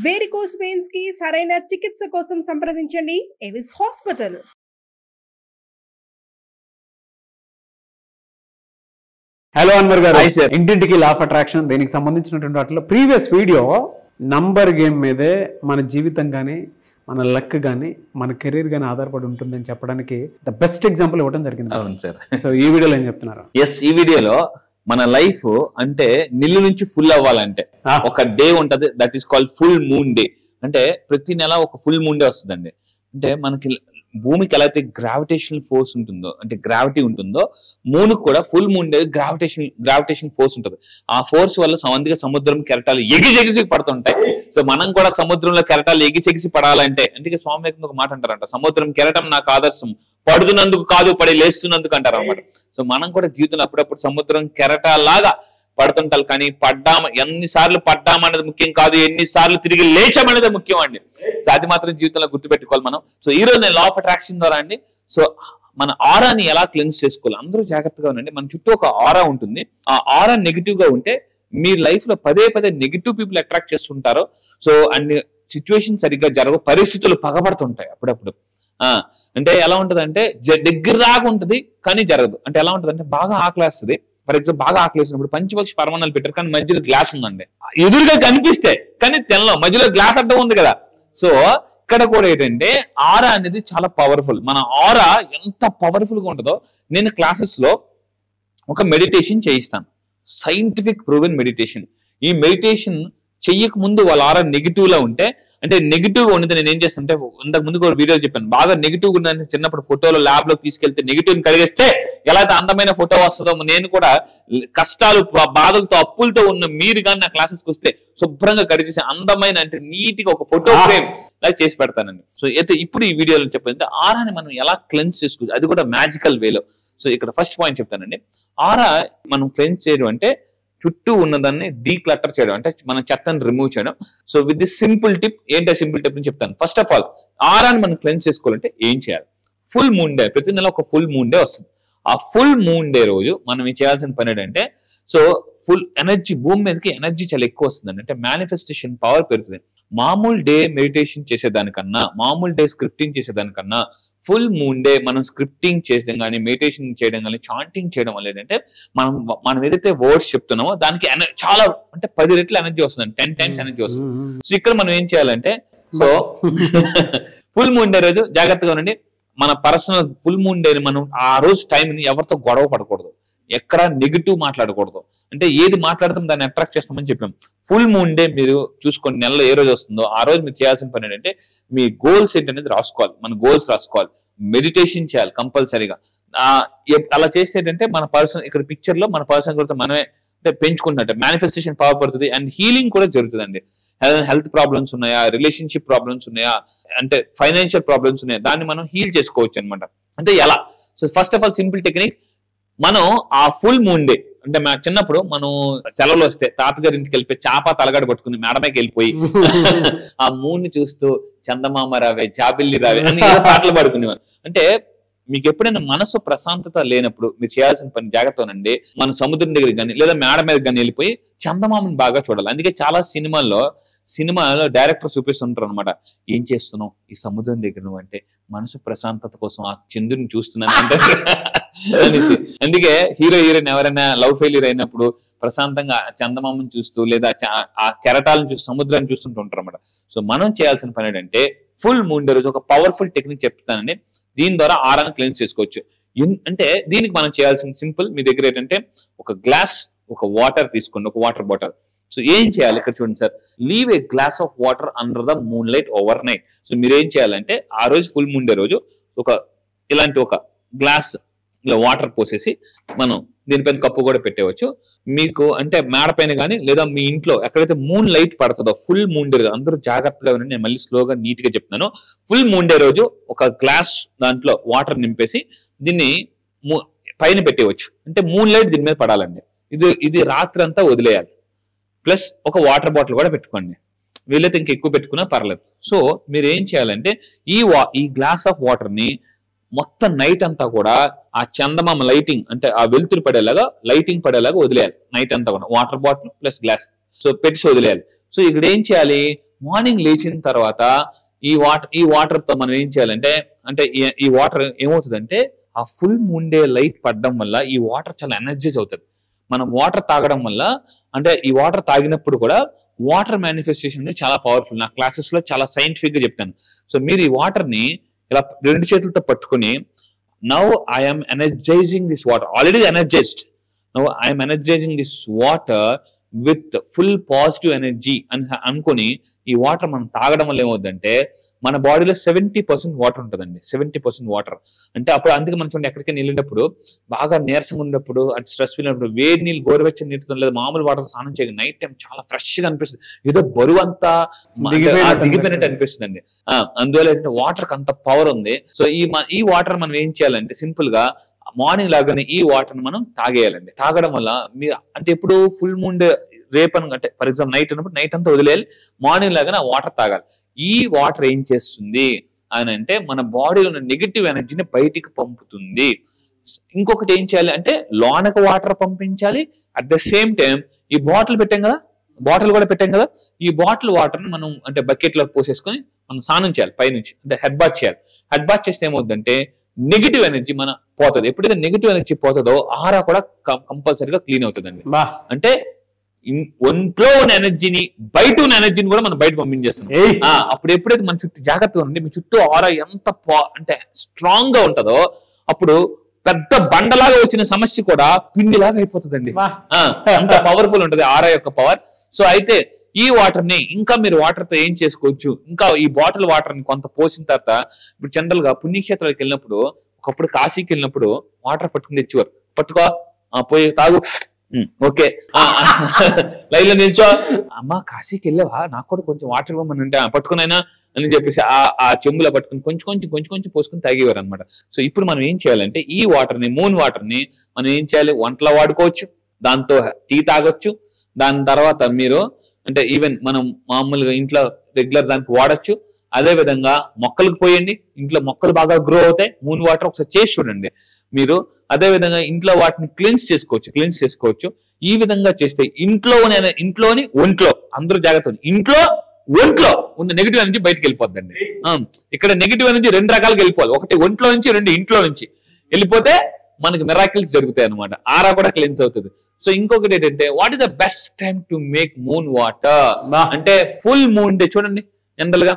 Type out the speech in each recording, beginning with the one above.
Varicose veins కి సరైన చికిత్స కోసం సంప్రదించండి ఎవిస్ హాస్పిటల్. హలో అన్వర్ గారు, ఇంటింటికి లా ఆఫ్ అట్రాక్షన్ దీనికి సంబంధించినటువంటి వాటిలో ప్రీవియస్ వీడియో నంబర్ గేమ్ మీదే మన జీవితం కానీ మన లక్ కానీ మన కెరీర్ కానీ ఆధారపడి ఉంటుందని చెప్పడానికి ద బెస్ట్ ఎగ్జాంపుల్ ఇవ్వడం జరిగింది. అవును సార్. సో ఈ వీడియోలో ఏం చెప్తున్నారు? ఈ వీడియోలో మన లైఫ్ అంటే నిల్లు నుంచి ఫుల్ అవ్వాలంటే ఒక డే ఉంటది, that is called full moon day. అంటే ప్రతి నెల ఒక ఫుల్ మూన్ డే వస్తుందండి. అంటే మనకి భూమికి ఎలా అయితే గ్రావిటేషనల్ ఫోర్స్ ఉంటుందో, అంటే గ్రావిటీ ఉంటుందో, మూన్కి కూడా full moon day gravitation force ఉంటుంది. ఆ ఫోర్స్ వల్ల అందుకే సముద్రం కెరటాలు ఎగిసి పడుతుంటాయి. సో మనం కూడా సముద్రంలో కెరటాలు ఎగిసి పడాలంటే, అంటే స్వామి ఒక మాట అంటారంట, సముద్రం కెరటం నాకు ఆదర్శం, పడుతున్నందుకు కాదు పడి లేస్తున్నందుకు అంటారు అనమాట. సో మనం కూడా జీవితంలో అప్పుడప్పుడు సముద్రం కెరటాలాగా పడుతుంటారు. కానీ ఎన్నిసార్లు పడ్డామనేది ముఖ్యం కాదు, ఎన్నిసార్లు తిరిగి లేచామనేది ముఖ్యం అండి. సో అది మాత్రం జీవితంలో గుర్తుపెట్టుకోవాలి మనం. సో ఈ రోజు నేను లా ఆఫ్ అట్రాక్షన్ ద్వారా అండి, సో మన ఆరాని ఎలా క్లెన్స్ చేసుకోవాలి, అందరూ జాగ్రత్తగా ఉండండి. మన చుట్టూ ఒక ఆరా ఉంటుంది. ఆ ఆరా నెగిటివ్ గా ఉంటే మీ లైఫ్ లో పదే నెగిటివ్ పీపుల్ అట్రాక్ట్ చేస్తుంటారో, సో అన్ని సిచ్యువేషన్ సరిగ్గా జరగవు, పరిస్థితులు పగబడుతుంటాయి అప్పుడప్పుడు. అంటే ఎలా ఉంటది అంటే దగ్గర దాకా ఉంటది కానీ జరగదు. అంటే ఎలా ఉంటది అంటే బాగా ఆకలేస్తుంది, ఫర్ ఎగ్జాంపుల్ బాగా ఆకలేసినప్పుడు పంచపక్షి పరమాణాలు పెట్టారు కానీ మధ్యలో గ్లాస్ ఉందండి, ఎదురుగా కనిపిస్తే కానీ తెల్లం, మధ్యలో గ్లాస్ అడ్డం ఉంది కదా. సో ఇక్కడ కూడా ఏంటంటే ఆరా అనేది చాలా పవర్ఫుల్. మన ఆరా ఎంత పవర్ఫుల్ గా ఉంటుందో, నేను క్లాసెస్ లో ఒక మెడిటేషన్ చేయిస్తాను, సైంటిఫిక్ ప్రూవెన్ మెడిటేషన్. ఈ మెడిటేషన్ చెయ్యక ముందు వాళ్ళ ఆరా నెగిటివ్ లా ఉంటే, అంటే నెగిటివ్ గా ఉండదు, నేను ఏం చేస్తాను అంటే ఇంతకు ముందు కూడా వీడియో చెప్పాను, బాగా నెగిటివ్ గా ఉందని చిన్నప్పుడు ఫోటోలో ల్యాబ్ లోకి తీసుకెళ్తే నెగిటివ్ కడిగేస్తే ఎలా అయితే అందమైన ఫోటో వస్తుందో, నేను కూడా కష్టాలు బాధలతో అప్పులతో ఉన్న మీరు కానీ నా క్లాసెస్కి వస్తే శుభ్రంగా కడిగేసి అందమైన అంటే నీట్ గా ఒక ఫోటో ఫ్రేమ్ లాగా చేసి పెడతానండి. సో అయితే ఇప్పుడు ఈ వీడియోలో చెప్పాలంటే ఆరాని మనం ఎలా క్లెన్స్ చేసుకోవచ్చు, అది కూడా మ్యాజికల్ వేలో. సో ఇక్కడ ఫస్ట్ పాయింట్ చెప్తానండి, ఆరా మనం క్లెన్స్ చేయడం అంటే చుట్టూ ఉన్నదాన్ని డీక్లటర్ చేయడం, అంటే మన చెత్తను రిమూవ్ చేయడం. So with this simple tip, ఏంటో సింపుల్ టిప్ అని చెప్తాను. ఫస్ట్ ఆఫ్ ఆల్ ఆరాని మనం క్లెన్స్ చేసుకోవాలంటే ఏం చేయాలి? ఫుల్ మూన్ డే, ప్రతి నెల ఒక ఫుల్ మూన్ డే వస్తుంది. ఆ ఫుల్ మూన్ డే రోజు మనం చేయాల్సిన పని ఏంటంటే, సో ఫుల్ ఎనర్జీ, భూమి మీదకి ఎనర్జీ చాలా ఎక్కువ వస్తుందండి, అంటే మేనిఫెస్టేషన్ పవర్ పెరుగుతుంది. మామూలు డే మెడిటేషన్ చేసేదానికన్నా, మామూలు డే స్క్రిప్టింగ్ చేసేదానికన్నా ఫుల్ మూన్ డే మనం స్క్రిప్టింగ్ చేయడం కానీ, మెడిటేషన్ చేయడం కానీ, చాంటింగ్ చేయడం వల్ల ఏంటంటే మనం ఏదైతే వర్డ్స్ చెప్తున్నామో దానికి చాలా అంటే 10 రెట్ల ఎనర్జీ వస్తుంది, 10 టైమ్స్ ఎనర్జీ వస్తుంది. సో ఇక్కడ మనం ఏం చేయాలంటే, సో ఫుల్ మూన్ డే రోజు జాగ్రత్తగా ఉండండి. మన పర్సనల్ ఫుల్ మూన్ డే మనం ఆ రోజు టైంని ఎవరితో గొడవ పడకూడదు, ఎక్కడ నెగిటివ్ మాట్లాడకూడదు. అంటే ఏది మాట్లాడతాం దాన్ని అట్రాక్ట్ చేస్తామని చెప్పాం. ఫుల్ మూన్ డే మీరు చూసుకోండి, నెలలో ఏ రోజు వస్తుందో ఆ రోజు మీరు చేయాల్సిన పని ఏంటంటే మీ గోల్స్ ఏంటనేది రాసుకోవాలి, మన గోల్స్ రాసుకోవాలి, మెడిటేషన్ చేయాలి కంపల్సరీగా. అలా చేస్తే ఏంటంటే మన పర్సన్, ఇక్కడ పిక్చర్ లో మన పర్సన్ కూడా మనమే అంటే పెంచుకుంటున్నట్టే మేనిఫెస్టేషన్ పవర్ పడుతుంది, అండ్ హీలింగ్ కూడా జరుగుతుందండి. హెల్త్ ప్రాబ్లమ్స్ ఉన్నాయా, రిలేషన్షిప్ ప్రాబ్లమ్స్ ఉన్నాయా, అంటే ఫైనాన్షియల్ ప్రాబ్లమ్స్ ఉన్నాయా, దాన్ని మనం హీల్ చేసుకోవచ్చు అనమాట. అంటే ఎలా? So first of all simple technique, మనం ఆ ఫుల్ మూన్ డే అంటే చిన్నప్పుడు మనం సెలవులు వస్తే తాతగారి ఇంటికి వెళ్ళిపోయి చాప తలగడ పట్టుకుని మేడమేకి వెళ్ళిపోయి ఆ మూన్ ని చూస్తూ చందమామ రావే, జాబిల్లి రావే అని పాటలు పాడుకునేవారు. అంటే మీకు ఎప్పుడైనా మనసు ప్రశాంతత లేనప్పుడు మీరు చేయాల్సిన పని జాగ్రత్తనండి, మన సముద్రం దగ్గరికి కానీ లేదా మేడ మీద కానీ వెళ్ళిపోయి చందమామని బాగా చూడాలి. అందుకే చాలా సినిమాల్లో డైరెక్టర్ చూపిస్తుంటారు అనమాట, ఏం చేస్తున్నావు ఈ సముద్రం దగ్గర నువ్వు అంటే, మనసు ప్రశాంతత కోసం ఆ చంద్రుని చూస్తున్నాను అంటే అనేసి. అందుకే హీరోయిన్ ఎవరైనా లవ్ ఫెయిల్యూర్ అయినప్పుడు ప్రశాంతంగా చందమామని చూస్తూ లేదా ఆ కెరటాలను చూస్తూ సముద్రాన్ని చూస్తుంటూ ఉంటారు అనమాట. సో మనం చేయాల్సిన పని ఏంటంటే, ఫుల్ మూన్ డే రోజు ఒక పవర్ఫుల్ టెక్నిక్ చెప్తానండి, దీని ద్వారా ఆరాన్ని క్లెన్స్ చేసుకోవచ్చు. అంటే దీనికి మనం చేయాల్సిన సింపుల్, మీ దగ్గర ఏంటంటే ఒక గ్లాస్, ఒక వాటర్ తీసుకోండి, ఒక వాటర్ బాటిల్. సో ఏం చేయాలి ఇక్కడ చూడండి sir, leave a glass of water under the moon light over night. So మీరు ఏం చేయాలంటే ఆ రోజు ఫుల్ మూన్ డే రోజు ఇలాంటి ఒక గ్లాస్ ఇలా వాటర్ పోసేసి మనం దీనిపైన కప్పు కూడా పెట్టేవచ్చు. మీకు అంటే మేడ పైన కానీ లేదా మీ ఇంట్లో ఎక్కడైతే మూన్ లైట్ పడుతుందో, ఫుల్ మూన్ డే, అందరూ జాగ్రత్తగా వినండి, నేను మళ్ళీ స్లోగా నీట్ గా చెప్తున్నాను. ఫుల్ మూన్ డే రోజు ఒక గ్లాస్ దాంట్లో వాటర్ నింపేసి దీన్ని పైన పెట్టేవచ్చు, అంటే మూన్ లైట్ దీని మీద పడాలండి. ఇది రాత్రి అంతా వదిలేయాలి. ప్లస్ ఒక వాటర్ బాటిల్ కూడా పెట్టుకోండి, వీలైతే ఇంకా ఎక్కువ పెట్టుకున్నా పర్లేదు. సో మీరు ఏం చేయాలంటే ఈ గ్లాస్ ఆఫ్ వాటర్ ని మొత్తం నైట్ అంతా కూడా ఆ చందమామ లైటింగ్ అంటే ఆ వెలుతురు పడేలాగా లైటింగ్ పడేలాగా వదిలేయాలి నైట్ అంతా కూడా, water bottle plus glass. So పెట్టి వదిలేయాలి. సో ఇక్కడ ఏం చేయాలి, మార్నింగ్ లేచిన తర్వాత ఈ వాటర్ తో మనం ఏం చేయాలంటే అంటే ఈ వాటర్ ఏమవుతుందంటే ఆ ఫుల్ మూన్ డే లైట్ పడడం వల్ల ఈ వాటర్ చాలా ఎనర్జైజ్ అవుతుంది. మనం వాటర్ తాగడం వల్ల అంటే ఈ వాటర్ తాగినప్పుడు కూడా వాటర్ మేనిఫెస్టేషన్ చాలా పవర్ఫుల్. నా క్లాసెస్ లో చాలా సైంటిఫిక్ గా చెప్తాను. సో మీరు ఈ వాటర్ ని ఇలా 2 చేతులతో పట్టుకుని now I'm energising this water, already energised, now I'm energising this water with full positive energy అని అనుకుని ఈ వాటర్ మనం తాగడం వల్ల ఏమవుతుందంటే మన బాడీలో 70% వాటర్ ఉంటుందండి. 70% వాటర్ అంటే అప్పుడు అందుకే మనం చూడండి ఎక్కడికైనా వెళ్ళినప్పుడు బాగా నీరసంగా ఉన్నప్పుడు అటు స్ట్రెస్ ఫీల్ అయినప్పుడు వేడి నీళ్ళు గోరువెచ్చని నీటితో లేదా మామూలు వాటర్ స్నానం చేయగా నైట్ టైం చాలా ఫ్రెష్ గా అనిపిస్తుంది. ఏదో బరువు అంతా దిగిపోయినట్టు అనిపిస్తుంది అండి. అందువల్ల వాటర్ కి అంత పవర్ ఉంది. సో ఈ వాటర్ మనం ఏం చేయాలంటే సింపుల్ గా మార్నింగ్ లాగానే ఈ వాటర్ మనం తాగేయాలండి. తాగడం వల్ల మీరు అంటే ఎప్పుడు ఫుల్ మూన్ డే రేపని అంటే ఫర్ ఎగ్జాంపుల్ నైట్ అన్నప్పుడు నైట్ అంతా వదిలేయాలి, మార్నింగ్ లాగానే వాటర్ తాగాలి. ఈ వాటర్ ఏం చేస్తుంది అని అంటే మన బాడీలో ఉన్న నెగిటివ్ ఎనర్జీని బయటికి పంపుతుంది. ఇంకొకటి ఏం చేయాలి అంటే లోనకి వాటర్ పంపించాలి, అట్ ద సేమ్ టైం ఈ బాటిల్ కూడా పెట్టాం కదా ఈ బాటిల్ వాటర్ ని మనం అంటే బకెట్ లో పోసేసుకొని మనం స్నానం చేయాలి పైనుంచి, అంటే హెడ్ బాత్ చేయాలి. హెడ్ బాత్ చేస్తే ఏమవుతుందంటే నెగిటివ్ ఎనర్జీ మన పోతుంది. ఎప్పుడైతే నెగిటివ్ ఎనర్జీ పోతుందో ఆరా కూడా కంపల్సరీగా క్లీన్ అవుతుందండి. అంటే ఒంట్లో ఉన్న ఎనర్జీని బయట ఉన్న ఎనర్జీని కూడా మనం బయట పంపించేస్తాం. అప్పుడు ఎప్పుడైతే మన చుట్టూ జాగ్రత్తగా ఉండి మీ చుట్టూ ఆరా ఎంత అంటే స్ట్రాంగ్ గా ఉంటుందో అప్పుడు పెద్ద బండలాగా వచ్చిన సమస్య కూడా పిండిలాగా అయిపోతుందండి. అంత పవర్ఫుల్ ఉంటుంది ఆరా యొక్క పవర్. సో అయితే ఈ వాటర్ ని ఇంకా మీరు వాటర్ తో ఏం చేసుకోవచ్చు, ఇంకా ఈ బాటిల్ వాటర్ ని కొంత పోసిన తర్వాత ఇప్పుడు జనరల్ గా పుణ్యక్షేత్రాలకు వెళ్ళినప్పుడు ఒకప్పుడు కాశీకి వెళ్ళినప్పుడు వాటర్ పట్టుకుని తెచ్చేవారు. పట్టుకో పోయి తాగు, ఓకే లైన్ లో నిల్చో, అమ్మా కాశీకి వెళ్ళావా నాకు కూడా కొంచెం వాటర్ ఇవ్వమని అంటే పట్టుకునైనా అని చెప్పేసి ఆ చెంబులో పట్టుకుని కొంచెం పోసుకుని తాగేవారు అనమాట. సో ఇప్పుడు మనం ఏం చేయాలంటే ఈ వాటర్ ని మూన్ వాటర్ ని మనం ఏం చేయాలి వంటలో వాడుకోవచ్చు, దాంతో టీ తాగొచ్చు, దాని తర్వాత మీరు అంటే ఈవెన్ మనం మామూలుగా ఇంట్లో రెగ్యులర్ దానికి వాడచ్చు. అదే విధంగా మొక్కలకు పోయండి, ఇంట్లో మొక్కలు బాగా గ్రో అవుతాయి. మూన్ వాటర్ ఒకసారి చేసి చూడండి మీరు. అదే విధంగా ఇంట్లో వాటిని క్లీన్స్ చేసుకోవచ్చు. ఈ విధంగా చేస్తే ఇంట్లోని ఒంట్లో అందరూ జాగ్రత్త, ఒంట్లో ఉన్న నెగిటివ్ ఎనర్జీ బయటకు వెళ్ళిపోద్దండి. ఇక్కడ నెగిటివ్ ఎనర్జీ 2 రకాలుగా వెళ్ళిపోవాలి. ఒకటి ఒంట్లో నుంచి, 2 ఇంట్లో నుంచి వెళ్ళిపోతే మనకి మిరాకిల్స్ జరుగుతాయి అనమాట. ఆరా కూడా క్లీన్స్ అవుతుంది. సో ఇంకొకటి ఏంటంటే what is the best time to make moon water అంటే ఫుల్ మూన్ డే. చూడండి జనరల్ గా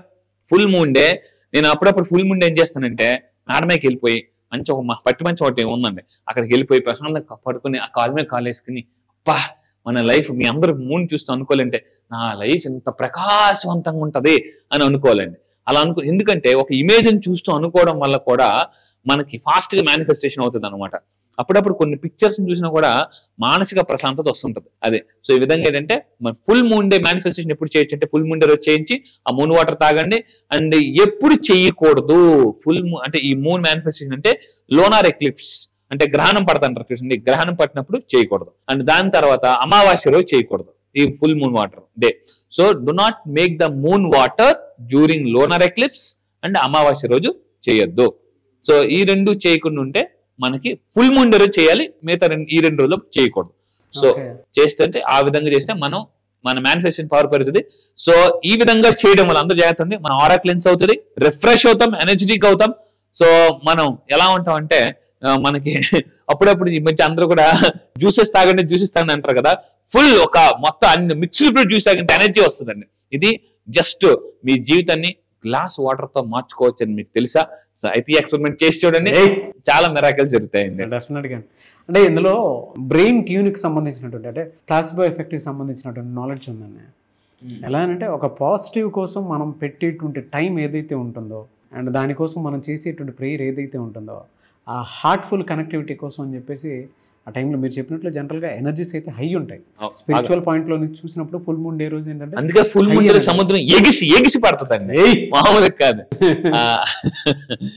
ఫుల్ మూన్ డే నేను అప్పుడప్పుడు ఫుల్ మూన్ డే ఏం చేస్తానంటే మేడమేకి వెళ్ళిపోయి మంచి ఒక పట్టి మంచి ఒకటి ఉందండి అక్కడికి వెళ్ళిపోయి ప్రశాంతంగా పడుకుని ఆ కాలు మీద కాలు వేసుకుని అబ్బా మన లైఫ్ మీ అందరూ మూన్ చూస్తూ అనుకోవాలంటే నా లైఫ్ ఎంత ప్రకాశవంతంగా ఉంటది అని అనుకోవాలండి. అలా ఎందుకంటే ఒక ఇమేజ్ ని చూస్తూ అనుకోవడం వల్ల కూడా మనకి ఫాస్ట్ గా మేనిఫెస్టేషన్ అవుతుంది అనమాట. అప్పుడప్పుడు కొన్ని పిక్చర్స్ చూసినా కూడా మానసిక ప్రశాంతత వస్తుంటది. అదే సో ఈ విధంగా ఏంటంటే మన ఫుల్ మూన్ డే మేనిఫెస్టేషన్ ఎప్పుడు చేయొచ్చు అంటే ఫుల్ మూన్ డే రోజు చేయించి ఆ మూన్ వాటర్ తాగండి. అండ్ ఎప్పుడు చేయకూడదు అంటే ఈ మూన్ మేనిఫెస్టేషన్ అంటే లోనార్ ఎక్లిప్స్ అంటే గ్రహణం పడతాంటారు చూసింది, గ్రహణం పట్టినప్పుడు చేయకూడదు. అండ్ దాని తర్వాత అమావాస్య రోజు చేయకూడదు ఈ full moon water day. So do not make the moon water during lunar eclipse and అమావాస్య రోజు చేయొద్దు. సో ఈ 2 చేయకుండా ఉంటే మనకి ఫుల్ మూన్ డే రోజు చేయాలి, మిగతా ఈ 2 రోజులు చేయకూడదు. సో చేస్తే ఆ విధంగా చేస్తే మన మేనిఫెస్టేషన్ పవర్ పెరుగుతుంది. సో ఈ విధంగా చేయడం వల్ల అందరూ జాగ్రత్త ఉండి మన ఆరా క్లెన్స్ అవుతుంది, రిఫ్రెష్ అవుతాం, ఎనర్జెటిక్ అవుతాం. సో మనం ఎలా ఉంటాం అంటే మనకి అప్పుడప్పుడు ఈ మధ్య అందరూ కూడా జ్యూసెస్ తాగండి అంటారు కదా, ఫుల్ ఒక మొత్తం అన్ని మిక్స్డ్ ఫ్రూట్ జ్యూస్ తాగంటే ఎనర్జీ వస్తుందండి. ఇది జస్ట్ మీ జీవితాన్ని గ్లాస్ వాటర్ తో మార్చుకోవచ్చు అని మీకు తెలుసా? సో అయితే ఎక్స్పెరిమెంట్ చేసి చూడండి, చాలా మిరాకిల్స్ జరుగుతాయండి. డెఫినెట్గా. అంటే ఇందులో బ్రెయిన్ ట్యూన్కి సంబంధించినటువంటి అంటే ప్లాసిబో ఎఫెక్ట్కి సంబంధించినటువంటి నాలెడ్జ్ ఉందండి. ఎలా అంటే ఒక పాజిటివ్ కోసం మనం పెట్టేటువంటి టైం ఏదైతే ఉంటుందో అండ్ దానికోసం మనం చేసేటువంటి ప్రేయర్ ఏదైతే ఉంటుందో ఆ హార్ట్ఫుల్ కనెక్టివిటీ కోసం అని చెప్పేసి ఆ టైంలో మీరు చెప్పినట్లు జనరల్ గా ఎనర్జీస్ అయితే హై ఉంటాయి. స్పిరిచువల్ పాయింట్ లో నుంచి చూసినప్పుడు ఫుల్ మూన్ డే రోజు ఏంటంటే అందుకే ఫుల్ మూన్ డే సముద్రం ఎగిసి పడుతుందండి, మామూలుగా కాదు.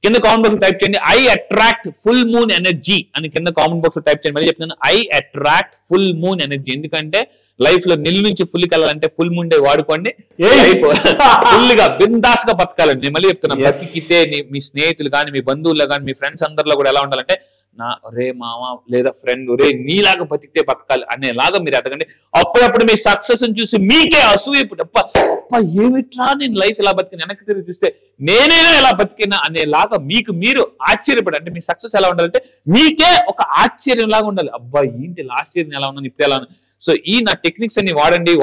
కింద కామెంట్ బాక్స్ టైప్ చేయండి I attract full moon energy అని కింద కామెంట్ బాక్స్ టైప్ చేయండి. మళ్ళీ చెప్తున్నాను I attract full moon energy. ఎందుకంటే లైఫ్ లో నిల్లు నుంచి ఫుల్ వెళ్ళాలంటే ఫుల్ మూన్ డే వాడుకోండి. లైఫ్ ఫుల్ గా బిందాస్ గా బతకాలండి. నేను మళ్ళీ చెప్తున్నా, బతికితే మీ స్నేహితులు కానీ మీ బంధువుల్లో కానీ మీ ఫ్రెండ్స్ అందరిలో కూడా ఎలా ఉండాలంటే నా రే మామ లేదా ఫ్రెండ్ రే నీలాగా బతికితే బతకాలి అనేలాగా మీరు ఎదగండి. అప్పుడప్పుడు మీ సక్సెస్ చూసి మీకే అసూయ ఏమిట్రా నేను లైఫ్ ఇలా బతికిన, వెనక్కి తిరిగి చూస్తే నేనైనా ఎలా బతికినా అనేలాగా మీకు మీరు ఆశ్చర్యపడి, అంటే మీ సక్సెస్ ఎలా ఉండాలంటే మీకే ఒక ఆశ్చర్యం లాగా ఉండాలి. అబ్బా ఏంటి లాస్ట్ ఇయర్ ఎలా ఉన్నాను ఇప్పుడు ఎలా ఉన్నాను. సో ఈ నా టెక్నిక్స్ అన్ని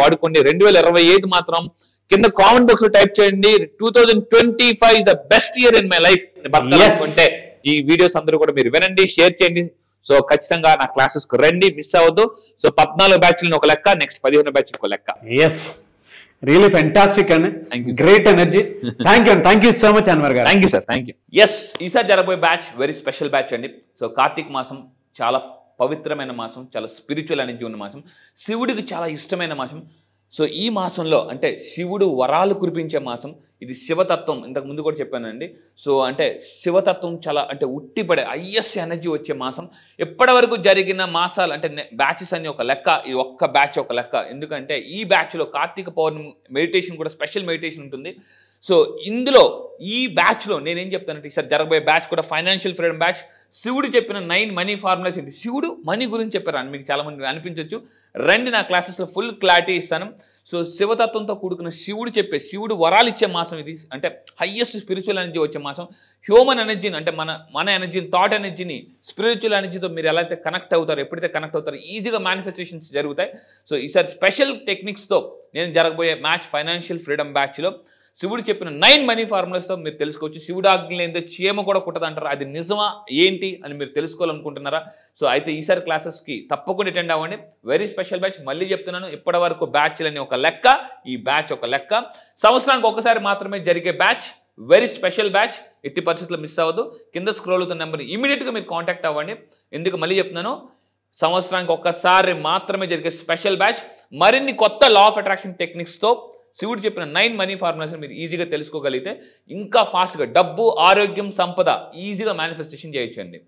వాడుకోండి. 2025 మాత్రం కింద కామెంట్ బాక్స్ లో టైప్ చేయండి 2025 is the best year in my life బతకాలనుకుంటే ఈ వీడియోస్ అందరూ కూడా మీరు వినండి, షేర్ చేయండి. సో ఖచ్చితంగా నా క్లాసెస్ కు రండి, మిస్ అవ్వద్దు. సో 14 బ్యాచ్లు ఒక లెక్క, నెక్స్ట్ 15 బ్యాచ్ ఒక లెక్క. ఎస్, రియలీ ఫెంటాస్టిక్ అండి, great energy. Thank you so much Anwar గారు. Thank you sir, thank you. Yes, ఈసారి జరగబోయే బ్యాచ్ వెరీ స్పెషల్ బ్యాచ్ అండి. సో కార్తీక మాసం చాలా పవిత్రమైన మాసం, చాలా స్పిరిచువల్ ఎనర్జీ ఉన్న మాసం, శివుడికి చాలా ఇష్టమైన మాసం. సో ఈ మాసంలో అంటే శివుడు వరాలు కురిపించే మాసం. ఇది శివతత్వం, ఇంతకు ముందు కూడా చెప్పానండి. సో అంటే శివతత్వం చాలా అంటే ఉట్టిపడే హైయెస్ట్ ఎనర్జీ వచ్చే మాసం. ఎప్పటి వరకు జరిగిన మాసాలు అంటే బ్యాచెస్ అన్ని ఒక లెక్క, ఈ ఒక్క బ్యాచ్ ఒక లెక్క. ఎందుకంటే ఈ బ్యాచ్లో కార్తీక పౌర్ణమి మెడిటేషన్ కూడా స్పెషల్ మెడిటేషన్ ఉంటుంది. సో ఇందులో ఈ బ్యాచ్లో నేనేం చెప్తానంటే ఈసారి జరగబోయే బ్యాచ్ కూడా ఫైనాన్షియల్ ఫ్రీడమ్ బ్యాచ్. శివుడు చెప్పిన 9 మనీ ఫార్ములాస్ ఏంటి, శివుడు మనీ గురించి చెప్పారు అని మీకు చాలా మంది అనిపించవచ్చు. రండి, నా క్లాసెస్లో ఫుల్ క్లారిటీ ఇస్తాను. సో శివతత్వంతో కూడుకున్న శివుడు వరాలు ఇచ్చే మాసం ఇది. అంటే హైయెస్ట్ స్పిరిచువల్ ఎనర్జీ వచ్చే మాసం. హ్యూమన్ ఎనర్జీని అంటే మన ఎనర్జీని, థాట్ ఎనర్జీని స్పిరిచువల్ ఎనర్జీతో మీరు ఎలా అయితే కనెక్ట్ అవుతారో, ఎప్పుడైతే కనెక్ట్ అవుతారో ఈజీగా మేనిఫెస్టేషన్స్ జరుగుతాయి. సో ఈసారి స్పెషల్ టెక్నిక్స్తో నేను జరగబోయే మ్యాచ్ ఫైనాన్షియల్ ఫ్రీడమ్ బ్యాచ్లో శివుడు చెప్పిన 9 మనీ ఫార్ములాస్తో మీరు తెలుసుకోవచ్చు. శివుడు ఆజ్ఞలు ఏంటో చీమ కూడా కుట్టదంటారు, అది నిజమా ఏంటి అని మీరు తెలుసుకోవాలనుకుంటున్నారా? సో అయితే ఈసారి క్లాసెస్కి తప్పకుండా అటెండ్ అవ్వండి. Very special batch. మళ్ళీ చెప్తున్నాను, ఇప్పటి వరకు బ్యాచ్లని ఒక లెక్క, ఈ బ్యాచ్ ఒక లెక్క. సంవత్సరానికి ఒకసారి మాత్రమే జరిగే బ్యాచ్, వెరీ స్పెషల్ బ్యాచ్. ఎట్టి పరిస్థితుల్లో మిస్ అవ్వదు. కింద స్క్రోల్ అవుతున్న నెంబర్ ఇమీడియట్గా మీరు కాంటాక్ట్ అవ్వండి. ఎందుకు మళ్ళీ చెప్తున్నాను, సంవత్సరానికి ఒక్కసారి మాత్రమే జరిగే స్పెషల్ బ్యాచ్. మరిన్ని కొత్త లా ఆఫ్ అట్రాక్షన్ టెక్నిక్స్తో శివుడు చెప్పిన 9 మనీ ఫార్ములాస్ మీరు ఈజీగా తెలుసుకోగలిగితే ఇంకా ఫాస్ట్గా డబ్బు, ఆరోగ్యం, సంపద ఈజీగా మేనిఫెస్టేషన్ చేయొచ్చండి.